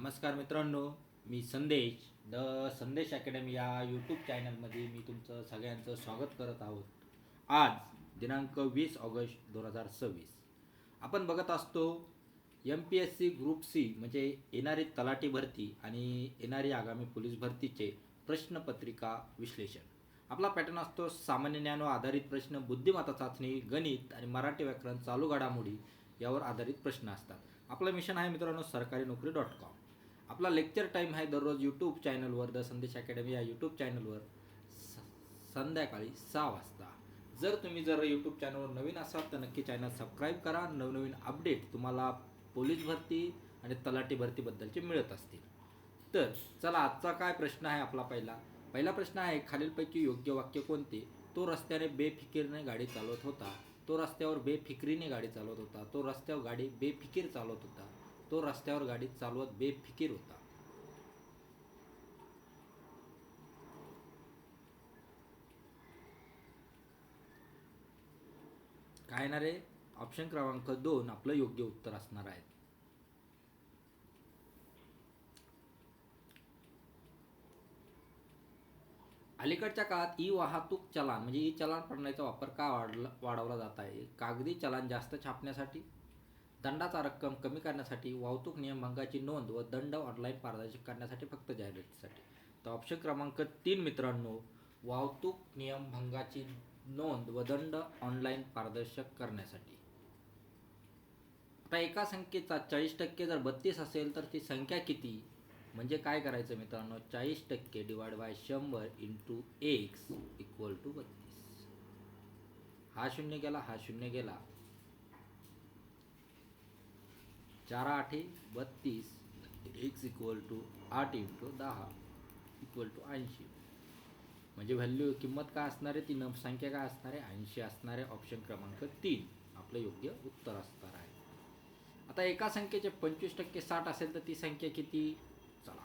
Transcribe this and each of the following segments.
नमस्कार मित्रांनो, मी संदेश द संदेश अकॅडमी या यूट्यूब चॅनलमध्ये मी तुमचं सगळ्यांचं स्वागत करत आहोत. आज दिनांक 20 ऑगस्ट 2026 आपण बघत असतो MPSC ग्रुप सी म्हणजे येणारी तलाठी भरती आणि येणारी आगामी पोलीस भरतीचे प्रश्नपत्रिका विश्लेषण. आपला पॅटर्न असतो सामान्य ज्ञानावर आधारित प्रश्न, बुद्धिमत्ता चाचणी, गणित आणि मराठी व्याकरण, चालू घडामोडी यावर आधारित प्रश्न असतात. आपलं मिशन आहे मित्रांनो सरकारीनोकरी.com. आपला लेक्चर टाईम आहे दररोज यूट्यूब चॅनलवर द संदेश अकॅडमी या यूट्यूब चॅनलवर संध्याकाळी 6 वाजता. जर यूट्यूब चॅनलवर नवीन असाल तर नक्की चॅनल सबस्क्राईब करा. नवनवीन अपडेट तुम्हाला पोलीस भरती आणि तलाठी भरतीबद्दलचे मिळत असतील. तर चला आजचा काय प्रश्न आहे आपला पहिला प्रश्न आहे, खालीलपैकी योग्य वाक्य कोणते? तो रस्त्याने बेफिकीरने गाडी चालवत होता. तो रस्त्यावर बेफिकिरीने गाडी चालवत होता. तो रस्त्यावर गाडी बेफिकीर चालवत होता. तो रस्त्यावर गाडी चालवत बेफिकीर होता. काय येणार आहे? ऑप्शन क्रमांक 2 आपलं योग्य उत्तर असणार आहे. अलीकडच्या काळात ई वाहतूक चलान म्हणजे ई चलान प्रणालीचा वापर का वाढवला जात आहे? कागदी चलान जास्त छापण्यासाठी, दंडाचा रक्कम कमी करण्यासाठी, वाहतूक नियमभंगाची नोंद व दंड ऑनलाईन पारदर्शक करण्यासाठी, फक्त जाहिरातीसाठी. तर ऑप्शन क्रमांक 3 मित्रांनो, वाहतूक नियमभंगाची नोंद व दंड ऑनलाईन पारदर्शक करण्यासाठी. आता एका संख्येचा 40% जर 32 असेल तर ती संख्या किती? म्हणजे काय करायचं मित्रांनो, 40% divide by 100 into x equal to 32. हा शून्य गेला, हा शून्य गेला. 4 8 32, x equal to 8 into 10 equal to 80. म्हणजे व्हॅल्यू किंमत काय असणार आहे? ती संख्या काय असणार आहे? 80 असणार आहे. ऑप्शन क्रमांक 3 आपलं योग्य उत्तर असणार आहे. आता एका संख्येचे 25% 60 असेल तर ती संख्या किती? चला,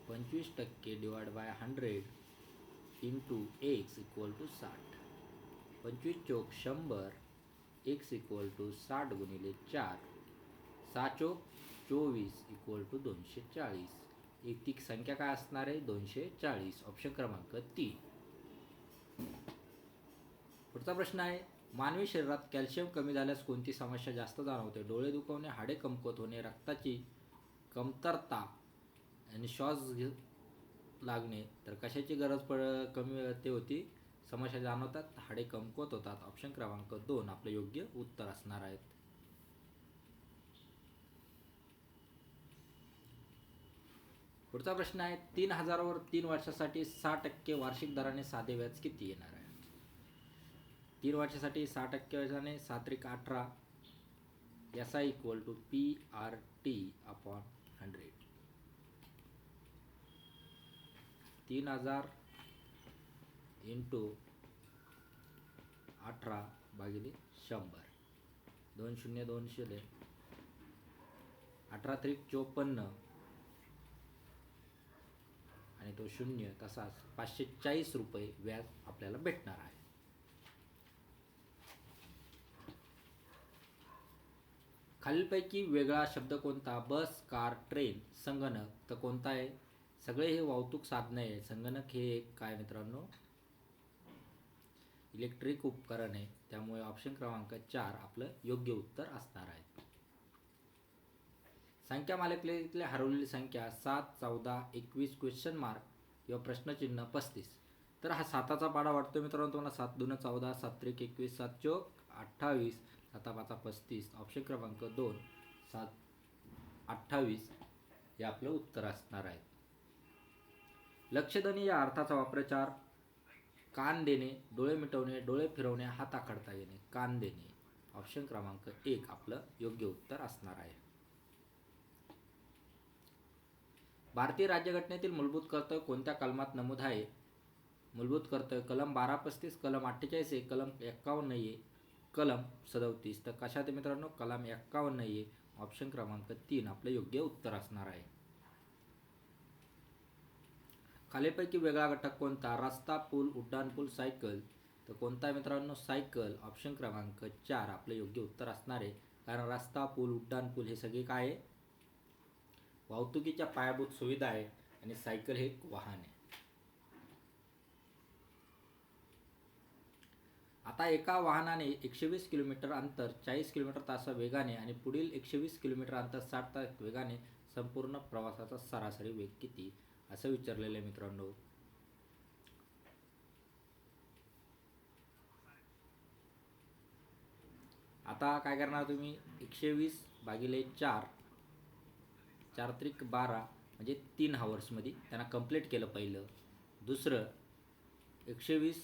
25% divide by 100 into x equal to 60. 25 चौक 100, एक्स इक्वल टू 60 गुणिले 4, 6 चौक 24 इक्वल टू 240. एक ती संख्या काय असणार आहे? 240. ऑप्शन क्रमांक 3. पुढचा प्रश्न आहे, मानवी शरीरात कॅल्शियम कमी झाल्यास कोणती समस्या जास्त जाणवते? डोळे दुखवणे, हाडे कमकुवत होणे, रक्ताची कमतरता आणि श्वास लागणे. तर कशाची गरज कमी ते होती समस्या जाणवतात? हाडे कमकुवत होतात. ऑप्शन क्रमांक 2 आपलं योग्य उत्तर असणार आहे. पुढचा प्रश्न आहे, 3000 वर 3 वर्षासाठी 6% वार्षिक दराने साधे व्याज किती येणार आहे? 3 वर्षासाठी 6% व्याजाने 7×18 SI equal to PRT upon 100. 3000 into 18 भागिले 100. 2 शून्य 2 शून्य, 18 त्रिक 54 आणि तो शून्य. तसाच 540 रुपये व्याज आपल्याला भेटणार आहे. खालीलपैकी वेगळा शब्द कोणता? बस, कार, ट्रेन, संगणक. तर कोणता आहे? सगळे हे वाहतूक साधने आहे. संगणक हे एक काय मित्रांनो, इलेक्ट्रिक उपकरण आहे. त्यामुळे ऑप्शन क्रमांक 4 आपलं योग्य उत्तर असणार आहे. संख्या मालिकेतली हरवलेली संख्या 7, 14, 21 क्वेश्चन मार्क किंवा प्रश्नचिन्ह 35. तर हा 7चा पाडा वाटतो मित्रांनो तुम्हाला. 7 2 14, 7 3 21, 7 चौक 28, 7 5 35. ऑप्शन क्रमांक 2 7 28 हे आपलं उत्तर असणार आहे. लक्ष देणे या अर्थाचा वाप्रचार कान देणे, डोळे मिटवणे, डोळे फिरवणे, हात आखडता येणे. कान देणे. ऑप्शन क्रमांक 1 आपलं योग्य उत्तर असणार आहे. भारतीय राज्यघटनेतील मूलभूत कर्तव्य कोणत्या कलमात नमूद आहे? मूलभूत कर्तव्य कलम 1235, कलम 48 आहे, कलम 51 आहे, कलम 37. तर कशात मित्रांनो? कलम 51 आहे. ऑप्शन क्रमांक 3 आपलं योग्य उत्तर असणार आहे. खालीलपैकी वेगळा घटक कोणता? रस्ता, पूल, उड्डाणपूल, सायकल. तर कोणता मित्रांनो? सायकल. ऑप्शन क्रमांक 4 आपलं योग्य उत्तर असणार आहे. कारण रस्ता, पूल, उड्डाणपूल हे सगळे काय आहे? वाहतुकीच्या पायाभूत सुविधा आहे आणि सायकल हे एक वाहन आहे. आता एका वाहनाने 120 किलोमीटर अंतर 40 किलोमीटर तास वेगाने आणि पुढील 120 किलोमीटर अंतर 60 तास वेगाने संपूर्ण प्रवासाचा सरासरी वेग किती असं विचारलेलं आहे मित्रांनो. आता काय करणार तुम्ही, 120 भागिले 4 4 त्रिक 12 म्हणजे 3 हावर्समध्ये त्यांना कंप्लीट केलं पहिलं. दुसरं 120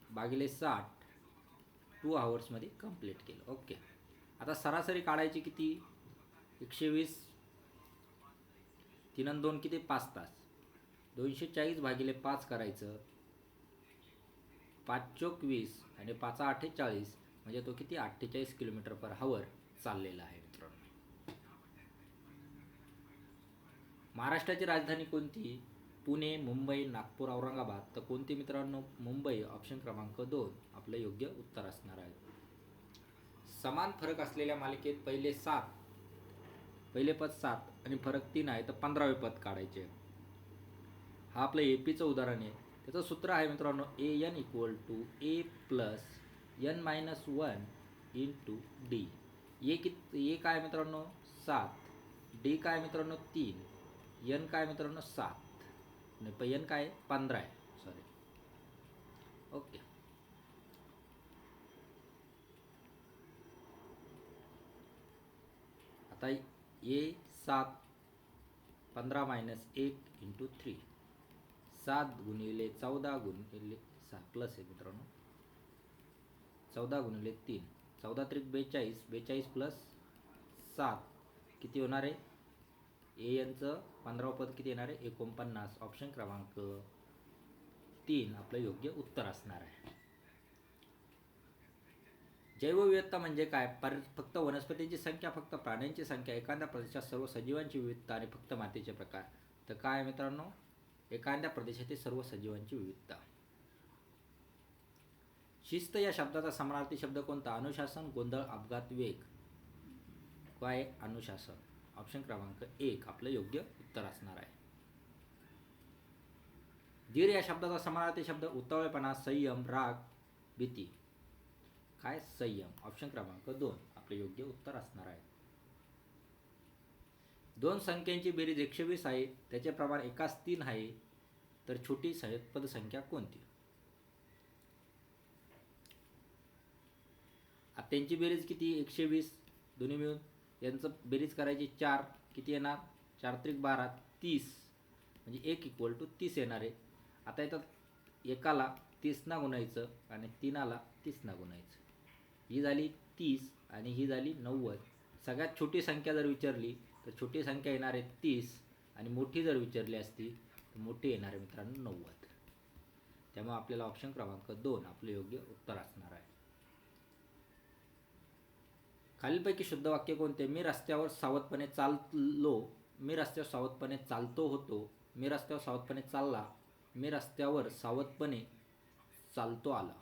भागिले 60 2 हावर्समध्ये कंप्लीट केलं. ओके. आता सरासरी काढायची किती, 120 3 आणि 2 किती 5 तास, 240 भागिले 5 करायचं, 5 चोक 20 आणि 5 8 40 म्हणजे तो किती 48 किलोमीटर पर हावर चाललेला आहे मित्रांनो. महाराष्ट्राची राजधानी कोणती, पुणे, मुंबई, नागपूर, औरंगाबाद. तर कोणती मित्रांनो, मुंबई. ऑप्शन क्रमांक 2 आपलं योग्य उत्तर असणार आहे. समान फरक असलेल्या मालिकेत पहिले पद 7 आणि फरक 3 आहे तर 15वे पद काढायचे. हा आपलं एपीचं उदाहरण आहे. त्याचं सूत्र आहे मित्रांनो AN = A + n-1 × D. ए काय मित्रांनो 7, डी काय मित्रांनो 3, n काय मित्रांनो 7 आणि n काय 15 आहे. सॉरी. ओके. आता A7 15 - 1 × 3 7 × 14 × 6 प्लस आहे मित्रांनो 14 × 3 14 त्रिक 42 42 प्लस 7 किती होणार आहे, ANचं 15वं पद किती येणार आहे 49. ऑप्शन क्रमांक 3 आपलं योग्य उत्तर असणार आहे. जैवविविधता म्हणजे काय, फक्त वनस्पतींची संख्या, फक्त प्राण्यांची संख्या, एखाद्या प्रदेशात सर्व सजीवांची विविधता आणि फक्त मातीचे प्रकार. तर काय मित्रांनो, एखाद्या प्रदेशातील सर्व सजीवांची विविधता. शिस्त या शब्दाचा समानार्थी शब्द कोणता, अनुशासन, गोंधळ, अपघात, वेग. काय अनुशासन. ऑप्शन क्रमांक 1 आपलं योग्य उत्तर असणार आहे. धीर या शब्दाचा समानार्थी शब्द उतावळेपणा, संयम, राग, भीती. काय संयम. ऑप्शन क्रमांक 2 आपले योग्य उत्तर असणार आहे. दोन संख्यांची बेरीज 120 आहे, त्याचे प्रमाण एकास 3 आहे, तर छोटी पदसंख्या कोणती. त्यांची बेरीज किती 120 दोन्ही मिळून, यांचं बेरीज करायची 4 किती येणार 4 त्रिक 12 30 म्हणजे 1 = 30 येणार आहे. आता इथं एकाला 30 ना गुणायचं आणि 3ला 30 ना गुणायचं. ही झाली 30 आणि ही झाली 90. सगळ्यात छोटी संख्या जर विचारली तर छोटी संख्या येणार आहे 30 आणि मोठी जर विचारली असती तर मोठी येणार आहे मित्रांनो 90. त्यामुळे आपल्याला ऑप्शन क्रमांक 2 आपले योग्य उत्तर असणार आहे. खालीलपैकी शुद्ध वाक्य कोणते, मी रस्त्यावर सावधपणे चाललो, मी रस्त्यावर सावधपणे चालतो होतो, मी रस्त्यावर सावधपणे चालला, मी रस्त्यावर सावधपणे चालतो आला.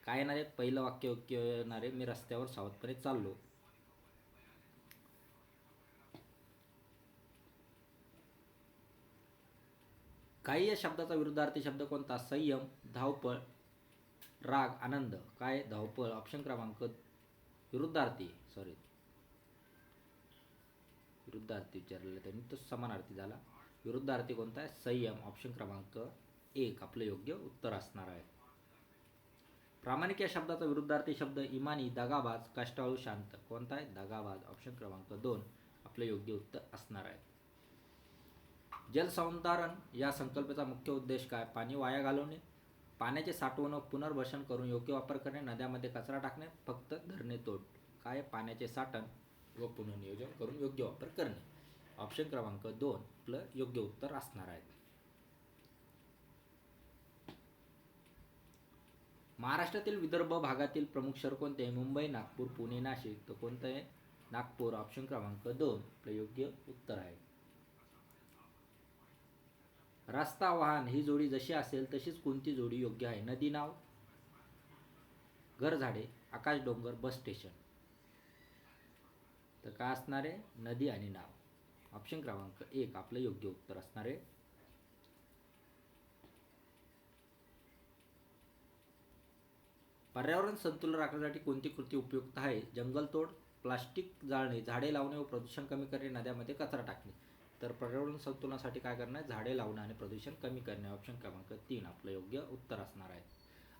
काय येणार आहे, पहिलं वाक्य येणार आहे मी रस्त्यावर सावधपणे चाललो. काही या शब्दाचा विरुद्धार्थी शब्द कोणता, संयम, धावपळ, राग, आनंद. काय धावपळ. ऑप्शन क्रमांक विरुद्धार्थी विचारलेला त्यांनी तो समानार्थी झाला. विरुद्धार्थी कोणता आहे, संयम. ऑप्शन क्रमांक 1 आपलं योग्य उत्तर असणार आहे. प्रामाणिक या शब्दाचा विरुद्धार्थी शब्द इमानी, दगाबाज, कष्टाळू, शांत. कोणता आहे, दगाबाज. ऑप्शन क्रमांक 2 आपलं योग्य उत्तर असणार आहे. जलसंधारण या संकल्पनेचा मुख्य उद्देश काय, पाणी वाया घालवणे, पाण्याचे साठवण, पुनर्भरण करून योग्य वापर करणे, नद्यांमध्ये कचरा टाकणे, फक्त धरणे तोड. काय, पाण्याचे साठवण व पुनर्नियोजन करून योग्य वापर करणे. ऑप्शन क्रमांक 2 आपलं योग्य उत्तर असणार आहे. महाराष्ट्रातील विदर्भ भागातील प्रमुख शहर कोणते, मुंबई, नागपूर, पुणे, नाशिक. तर कोणतं आहे, नागपूर. ऑप्शन क्रमांक 2 आपलं योग्य उत्तर आहे. रस्ता, वाहन ही जोडी जशी असेल तशीच कोणती जोडी योग्य आहे, नदी, नाव, घर, झाडे, आकाश, डोंगर, बस स्टेशन. तर काय असणार आहे, नदी आणि नाव. ऑप्शन क्रमांक 1 आपलं योग्य उत्तर असणार आहे. पर्यावरण संतुलन राखण्यासाठी कोणती कृती उपयुक्त आहे? जंगलतोड, प्लास्टिक जाळणे, झाडे लावणे व प्रदूषण कमी करणे, नद्यामध्ये कचरा टाकणे. तर पर्यावरण संतुलनासाठी काय करणे? झाडे लावणे आणि प्रदूषण कमी करणे. ऑप्शन क्रमांक 3 आपलं योग्य उत्तर असणार आहे.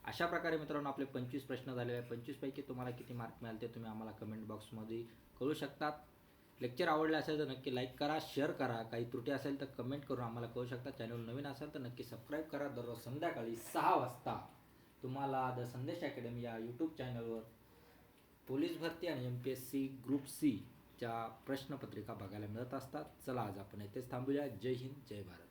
अशा प्रकारे मित्रांनो आपले 25 प्रश्न झालेले आहेत. 25 पैकी तुम्हाला किती मार्क मिळाले ते तुम्ही आम्हाला कमेंट बॉक्समध्ये कळू शकतात. लेक्चर आवडले असेल तर नक्की लाईक करा, शेअर करा. काही त्रुटी असेल तर कमेंट करून आम्हाला कळू शकता. चॅनल नवीन असेल तर नक्की सबस्क्राईब करा. दररोज संध्याकाळी 6 वाजता तुम्हाला द संदेश अकॅडमी या यूट्यूब चॅनलवर पोलीस भरती आणि MPSC ग्रुप सी च्या प्रश्नपत्रिका बघायला मिळत असतात. चला आज आपण इथेच थांबूया. जय हिंद, जय भारत.